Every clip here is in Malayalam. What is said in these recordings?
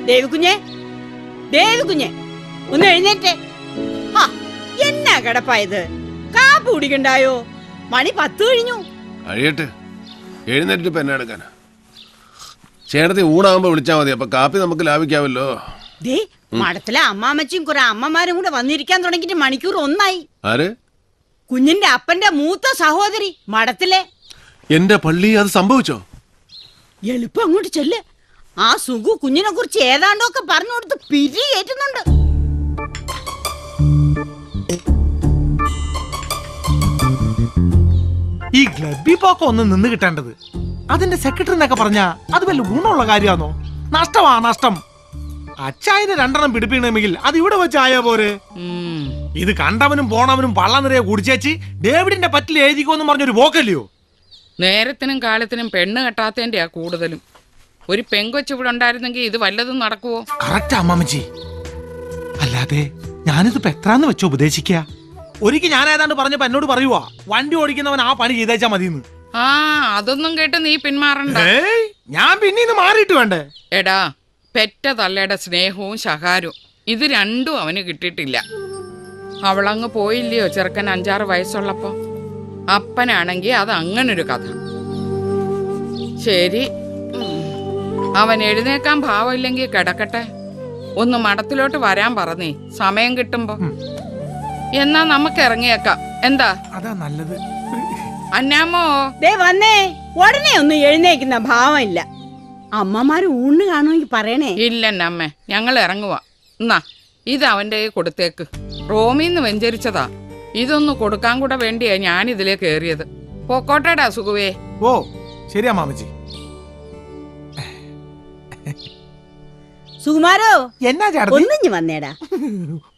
ദേവികുഞ്ഞെ, ദേവികുഞ്ഞെ, ഒന്ന് എഴുന്നേറ്റേ. എന്നാ കിടപ്പായത്? കാപ്പി കുടിക്കണ്ടായോ? മണി 10 കഴിഞ്ഞു. കഴിയട്ടെ, എഴുന്നേറ്റിട്ട് ഇപ്പൊ എന്നെ എടുക്കാനാ? ചേട്ടത്തി ഊണാകുമ്പോ വിളിച്ചാ മതി, അപ്പൊ കാപ്പി നമുക്ക് ലാഭിക്കാമല്ലോ. ദേ, മഠത്തിലെ അമ്മാമ്മച്ചും കുറെ അമ്മമാരും കൂടെ വന്നിരിക്കാൻ തുടങ്ങിട്ട് മണിക്കൂർ 1 ആയി. ആര്? കുഞ്ഞിന്റെ അപ്പന്റെ മൂത്ത സഹോദരി മഠത്തിലെ. എന്റെ പള്ളി അത് സംഭവിച്ചോ? എളുപ്പം അങ്ങോട്ട് ചെല്ല്. ആ സുഖു കുഞ്ഞിനെ കുറിച്ച് ഏതാണ്ടൊക്കെ പറഞ്ഞു കൊടുത്ത് പിരി കയറ്റുന്നുണ്ട്. ഈ ഗ്ലബി പോക്ക ഒന്ന് നിന്ന് കിട്ടേണ്ടത്. അതിന്റെ സെക്രട്ടറി എന്നൊക്കെ പറഞ്ഞാ അത് വല്ല ഗുണമുള്ള കാര്യമാണോ? നഷ്ടമാ നഷ്ടം. അച്ചായന് 2 പിടിപ്പിക്കണമെങ്കിൽ അത് ഇവിടെ വെച്ചായാ പോരെ. ഇത് കണ്ടവനും പോണവനും പള്ള നിറയെ കുടിച്ചേച്ച് ഡേവിഡിന്റെ പറ്റിൽ എഴുതിക്കോന്ന് പറഞ്ഞൊരു പോക്കല്ലയോ? നേരത്തിനും കാലത്തിനും പെണ്ണ് കെട്ടാത്തതിന്റെയാ കൂടുതലും. ഒരു പെങ്കൊച്ചു ഇവിടെ ഉണ്ടായിരുന്നെങ്കിൽ ഇത് വല്ലതും നടക്കുവോ? കറക്റ്റ് അമ്മാമ്മച്ചി. അല്ലാതെ ഞാനിതിപ്പോ എത്രാന്ന് വെച്ചോ ഉപദേശിക്ക? ഒരിക്കൽ ഞാൻ ഏതാണ്ട് പറഞ്ഞപ്പോ എന്നോട് പറയുവാ, വണ്ടി ഓടിക്കുന്നവൻ ആ പണി ചെയ്തേച്ചാ മതിയെന്ന്. അതൊന്നും കേട്ട് നീ പിന്മാറണ്ട. ഞാൻ പിന്നെ മാറിയിട്ട് വേണ്ടേ? എടാ, പെറ്റ തള്ളയുടെ സ്നേഹവും ശകാരവും ഇത് രണ്ടും അവന് കിട്ടിയിട്ടില്ല. അവളങ്ങ് പോയില്ലയോ ചെറുക്കൻ 5-6 വയസ്സുള്ളപ്പോ. അപ്പനാണെങ്കി അത് അങ്ങനൊരു കഥ. ശരി, അവൻ എഴുന്നേക്കാൻ ഭാവമില്ലെങ്കിൽ കിടക്കട്ടെ. ഒന്ന് മഠത്തിലോട്ട് വരാൻ പറഞ്ഞേ, സമയം കിട്ടുമ്പോ. എന്നാ നമുക്ക് ഇറങ്ങിയേക്കാം. എന്താ? അതാ നല്ലത്. അന്നാമോ, ദേ വന്നേ. ഉടനെ ഒന്നും എഴുന്നേക്കുന്ന ഭാവമില്ല. അമ്മമാര് ഊണ് കാണുമെങ്കിൽ പറയണേ. ഇല്ലെന്നമ്മേ, ഞങ്ങൾ ഇറങ്ങുവാ. എന്നാ ഇത് അവന്റെ കൊടുത്തേക്ക്. റോമിന്ന് വെഞ്ചരിച്ചതാ. ഇതൊന്ന് കൊടുക്കാൻ കൂടെ വേണ്ടിയാ ഞാൻ ഇതിലേ കേറിയത്. പോക്കോട്ടേടാ സുഖുവേ. ഓ ശരിയാ മാമച്ചി. സുകുമാരോ, എന്നാ ചേട്ടാ ഒന്നിഞ്ഞു വന്നേടാ.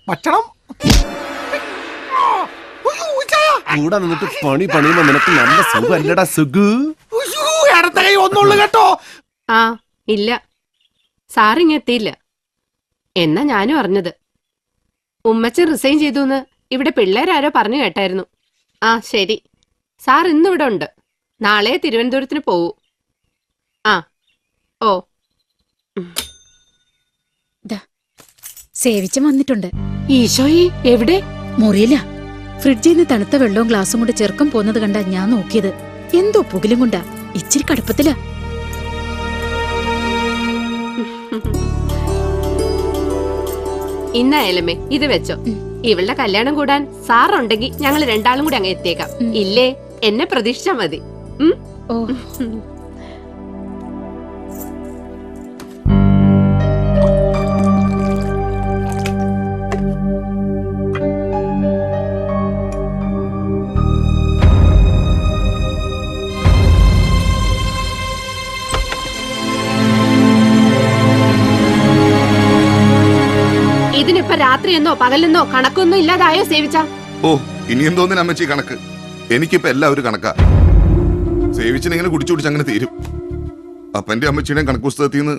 ഭക്ഷണം കൂടെ നിന്നിട്ട് പണി പണിയുമ്പോ നിനക്ക് നല്ല സുഖല്ലടാ സുഖു. ഒന്നുള്ളു കേട്ടോ. ഇല്ല, സാറിങ്ങെത്തിയില്ല. എന്നാ ഞാനും അറിഞ്ഞത്. ഉമ്മച്ചൻ റിസൈൻ ചെയ്തു ഇവിടെ പിള്ളേരാരോ പറഞ്ഞു കേട്ടായിരുന്നു. ശരി, സാർ ഇന്നിവിടെ ഉണ്ട്. നാളെ തിരുവനന്തപുരത്തിന് പോവൂ. ഓ സേവിച്ചം വന്നിട്ടുണ്ട്. ഈശോയെ, എവിടെ? മുറിയില്ല. ഫ്രിഡ്ജിൽ നിന്ന് തണുത്ത വെള്ളവും ഗ്ലാസും കൊണ്ട് ചെറുക്കം പോന്നത് കണ്ടാ ഞാൻ നോക്കിയത്. എന്തോ പുകിലും കൊണ്ടാ. ഇച്ചിരി കടുപ്പത്തില. ഇന്നായാലമ്മേ ഇത് വെച്ചോ. ഇവളുടെ കല്യാണം കൂടാൻ സാറുണ്ടെങ്കിൽ ഞങ്ങൾ 2 കൂടി അങ്ങ് എത്തിയേക്കാം. ഇല്ലേ, എന്നെ പ്രതീക്ഷിച്ചാ മതി. ഓ ഇതിനിപ്പോ രാത്രിയെന്നോ പകലെന്നോ കണക്കൊന്നും ഇല്ലാതായോ സേവിച്ച? ഓ, ഇനി എന്തോന്നിന് അമ്മച്ചി കണക്ക്? എനിക്കിപ്പോ എല്ലാവരും കണക്കാ. സേവിച്ചിനെങ്ങനെ കുടിച്ചു കുടിച്ച് അങ്ങനെ തീരും. അപ്പന്റെ അമ്മച്ചിയുടെയും കണക്ക് പുസ്തകത്തിൽ നിന്ന്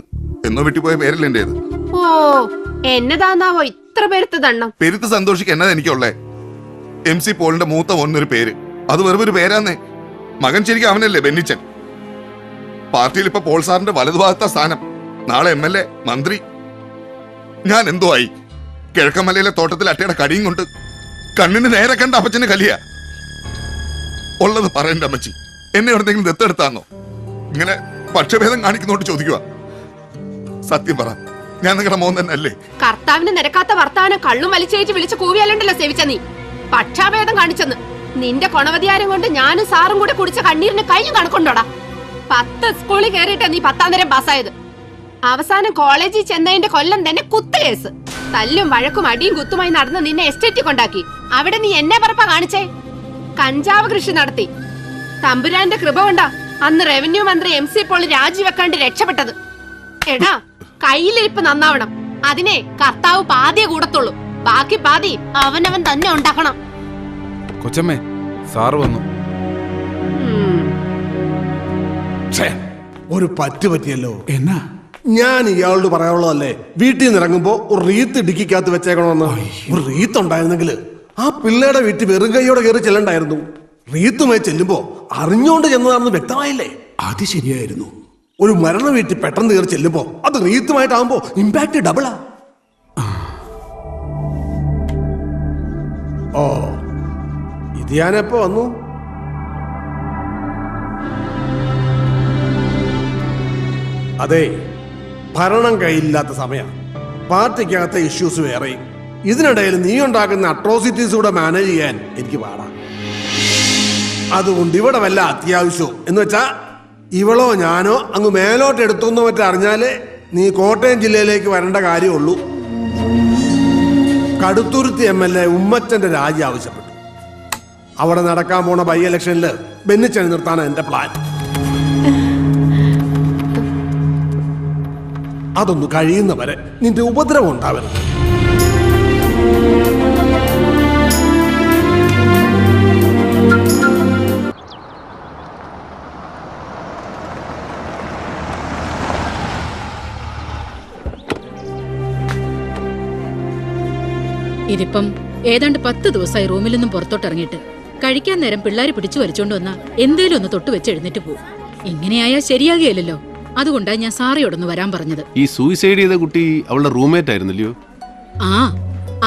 എന്നോ വെട്ടിപ്പോയ പേരല്ലേ എന്റേത്. ഓ, എന്നതാന്നാവോ ഇത്ര പെരുത്ത ദണ്ണം? പെരുത്ത് സന്തോഷിക്ക് എന്നതാ എനിക്കുള്ളേ. MC പോളിന്റെ മൂത്ത മോനൊരു പേര്, അത് വെറും ഒരു പേരാന്നേ. മകൻ ശരിക്കും അവനല്ലേ, ബെന്നിച്ചൻ. പാർട്ടിയിൽ ഇപ്പൊ പോൾ സാറിന്റെ വലതുഭാഗത്ത സ്ഥാനം. നാളെ MLA, മന്ത്രി. ഞാൻ എന്തോ ആയി. കിഴക്കമലയിലെ തോട്ടത്തിൽ അട്ടയുടെ കടിയും കൊണ്ട് കണ്ണിന് നേരെ കണ്ട അപ്പച്ചന് കലിയ. ഉള്ളത് പറയണ്ട അമ്മച്ചി, എന്നെ എവിടെന്തെങ്കിലും ദത്തെടുത്താന്നോ? ഇങ്ങനെ പക്ഷഭേദം കാണിക്കുന്നോട്ട് ചോദിക്കുക. സത്യം പറ, ഞാൻ നിങ്ങളുടെ മോൻ തന്നെ അല്ലേ? കർത്താവിന് നിരക്കാത്ത വർത്താനം കള്ളും വലിച്ചേറ്റ് വിളിച്ച് കൂവിയാലുണ്ടല്ലോ സേവിച്ച നീ. പക്ഷാഭേദം കാണിച്ചെന്ന്. നിന്റെ കൊണവതിയാരം കൊണ്ട് ഞാനും സാറും കൂടെ കുടിച്ച കണ്ണീരിന് കഴിഞ്ഞു കണക്കുണ്ടോടാ. 10 സ്കൂളിൽ കയറിയിട്ടാ നീ 10ാം തരം പാസ്സായത്. അവസാനം കോളേജിൽ ചെന്നതിന്റെ കൊല്ലം തന്നെ കുത്തുകേസ്. തല്ലും വഴക്കും അടിയും കുത്തുമായി നടന്ന് നിന്നെ എസ്റ്റേറ്റിൽ കൊണ്ടാക്കി. അവിടെ നീ എന്നെ പറപ്പാ കാണിച്ചേ. കഞ്ചാവ് കൃഷി നടത്തി. തമ്പുരാന്റെ കൃപ കൊണ്ടാ അന്ന് റവന്യൂ മന്ത്രി MC പോൾ രാജിവെക്കാണ്ട് രക്ഷപ്പെട്ടത്. എടാ, കയ്യിലിരിപ്പ് നന്നാവണം. അതിനെ കർത്താവ് പാതിയെ കൂടത്തുള്ളൂ. ബാക്കി പാതി അവനവൻ തന്നെ ഉണ്ടാക്കണം. കൊച്ചമ്മേ, സാറ് വന്നു. ഒരു പറ്റിയല്ലോ. എന്നാ? ഞാൻ ഇയാളോട് പറയാനുള്ളതല്ലേ, വീട്ടിൽ നിന്ന് ഇറങ്ങുമ്പോ ഒരു റീത്ത് ഇടുക്കിക്കകത്ത് വെച്ചേക്കണമെന്ന്. ഒരു റീത്ത് ഉണ്ടായിരുന്നെങ്കിൽ ആ പിള്ളേരുടെ വീട്ടിൽ വെറും കൈയോടെ കയറി ചെല്ലണ്ടായിരുന്നു. റീത്തുമായി ചെല്ലുമ്പോ അറിഞ്ഞോണ്ട് ചെന്നതാണെന്ന് വ്യക്തമായില്ലേ? അത് ശരിയായിരുന്നു. ഒരു മരണ വീട്ടിൽ പെട്ടെന്ന് കയറി ചെല്ലുമ്പോ അത് റീത്തുമായിട്ടാകുമ്പോ ഇമ്പാക്ട് ഡബിളാ. ഓ, ഇത് ഞാനെപ്പോ വന്നു? അതെ, ഭരണം കയ്യിലില്ലാത്ത സമയം, പാർട്ടിക്കകത്തെ ഇഷ്യൂസ് വേറെയും, ഇതിനിടയിൽ നീ ഉണ്ടാക്കുന്ന അട്രോസിറ്റീസ് കൂടെ മാനേജ് ചെയ്യാൻ എനിക്ക് പാടാം. അതുകൊണ്ട് ഇവിടെ വല്ല അത്യാവശ്യമോ എന്ന് വെച്ചാ ഇവളോ ഞാനോ അങ്ങ് മേലോട്ട് എടുത്തോന്നോ മറ്റോ അറിഞ്ഞാലേ നീ കോട്ടയം ജില്ലയിലേക്ക് വരേണ്ട കാര്യമുള്ളൂ. കടുത്തുരുത്തി MLA ഉമ്മച്ചന്റെ രാജി ആവശ്യപ്പെട്ടു. അവിടെ നടക്കാൻ പോണ ബൈ ഇലക്ഷനില് ബെന്നിച്ചനെ നിർത്താനാണ് എന്റെ പ്ലാൻ. അതൊന്ന് കഴിയുന്നവരെ നിന്റെ ഉപദ്രവം ഉണ്ടാവരുത്. ഇതിപ്പം ഏതാണ്ട് 10 ദിവസമായി റൂമിൽ നിന്നും പുറത്തോട്ടിറങ്ങിയിട്ട്. കഴിക്കാൻ നേരം പിള്ളേര് പിടിച്ചു വലിച്ചോണ്ട് വന്നാ എന്തേലും ഒന്ന് തൊട്ട് വെച്ച് എഴുന്നേറ്റ് പോകും. ഇങ്ങനെയായാൽ ശരിയാകുകയല്ലോ. അതുകൊണ്ടാ ഞാൻ സാറിയോടൊന്ന് വരാൻ പറഞ്ഞത്. ഈ സൂയിസൈഡ് ചെയ്ത കുട്ടി അവളുടെ റൂംമേറ്റ് ആയിരുന്നല്ലോ? ആ,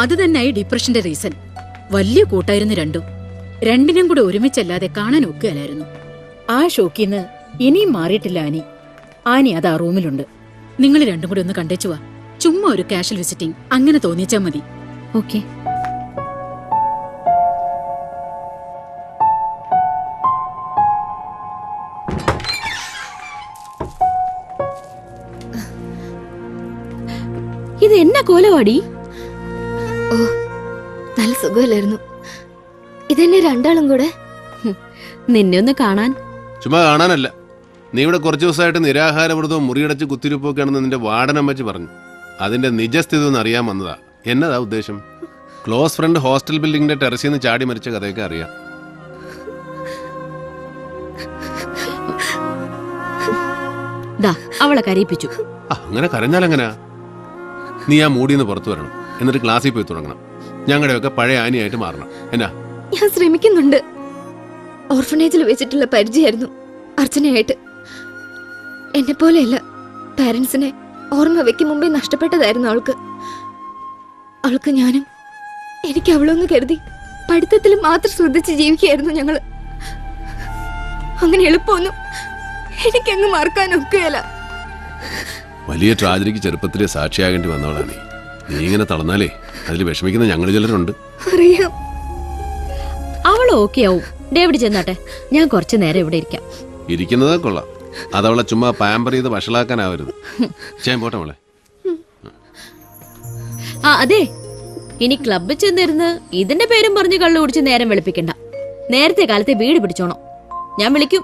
അത് തന്നെയായി ഡിപ്രഷന്റെ റീസൺ. വലിയ കൂട്ടായിരുന്നു രണ്ടും. രണ്ടിനും കൂടെ ഒരുമിച്ചല്ലാതെ കാണാൻ ഒക്കുകയല്ലായിരുന്നു. ആ ഷോക്കിന്ന് ഇനിയും മാറിയിട്ടില്ല ആനി. ആനി അത് ആ റൂമിലുണ്ട്. നിങ്ങൾ രണ്ടും കൂടെ ഒന്ന് കണ്ടേച്ചു വാ. ചുമ്മാ ഒരു കാഷ്വൽ വിസിറ്റിംഗ് അങ്ങനെ തോന്നിച്ചാ മതി. ഓക്കെ. ഇത് എന്നാ കോലവാടി? ഓ, നല്ല സുഖമല്ലായിരുന്നു. ഇതെന്നെ രണ്ടാളും കൂടെ. നിന്നെ ഒന്ന് കാണാൻ. ചുമ്മാ കാണാനല്ല, നീ ഇവിടെ കുറച്ചു ദിവസമായിട്ട് നിരാഹാരവ്രതവും മുറിയടച്ച് കുത്തിരിപ്പൊക്കെയാണെന്ന് നിന്റെ വാർഡനമ്മച്ചി പറഞ്ഞു. അതിന്റെ നിജസ്ഥിതി ഒന്ന് അറിയാൻ വന്നതാ. എന്നതാ ഉദ്ദേശം? ക്ലോസ് ഫ്രണ്ട് ഹോസ്റ്റൽ ബിൽഡിങ്ങിന്റെ ടെറസിൽ നിന്ന് ചാടി മരിച്ച കഥയൊക്കെ അറിയാം. അവളെ കരയിപ്പിച്ചു. അങ്ങനെ കരഞ്ഞാലെങ്ങനാ? നീ ആ മൂടിന്ന് പുറത്തു വരണം. എന്നിട്ട് ക്ലാസ്സിൽ പോയി തുടങ്ങണം. ഞങ്ങളുടെയൊക്കെ പഴയ ആനിയായിട്ട് മാറണം. എന്നാ? ഞാൻ ശ്രമിക്കുന്നുണ്ട്. ഓർഫനേജിൽ വെച്ചിട്ടുള്ള പരിചയമായിരുന്നു അർച്ചനയായിട്ട്. എന്നെ പോലെയല്ല, പാരന്റ്സിനെ ഓർമ്മ വെക്കും മുമ്പേ നഷ്ടപ്പെട്ടതായിരുന്നു അവൾക്ക്. അവൾക്ക് ഞാനും, എനിക്ക് അവളൊന്ന് കരുതി പഠിത്തത്തിൽ മാത്രം ശ്രദ്ധിച്ച് ജീവിക്കുകയായിരുന്നു ഞങ്ങള്. അങ്ങനെ എളുപ്പമൊന്നും എനിക്കങ്ങ് മറക്കാൻ ഒക്കുകയല്ല. വലിയ ട്രാജഡിക്ക് ചെറുപ്പത്തിലെ സാക്ഷിയാകേണ്ടി വന്നവളാണ്. നീ ഇങ്ങനെ തളർന്നാലേ അതിൽ വിഷമിക്കുന്ന ഞങ്ങൾ ചിലരുണ്ട്. അറിയാം. അവൾ ഓക്കെ ആവും. ഡേവിഡ് ചെന്നാട്ടെ, ഞാൻ കുറച്ചു നേരം ഇവിടെ ഇരിക്കാം. ഇരിക്കുന്നതേ കൊള്ളാം. അതവളെ ചുമ്മാ പാമ്പർ ചെയ്ത് വഷളാക്കാനാവരുത്. ചെയ്യാൻ പോട്ടെ മോളെ. ആ അതെ, ഇനി ക്ലബ്ബിൽ ചെന്നിരുന്ന് ഇതിന്റെ പേരും പറഞ്ഞ് കള്ളു കുടിച്ച് നേരം വെളുപ്പിക്കണ്ട. നേരത്തെ കാലത്തെ വീട് പിടിച്ചോണം. ഞാൻ വിളിക്കും.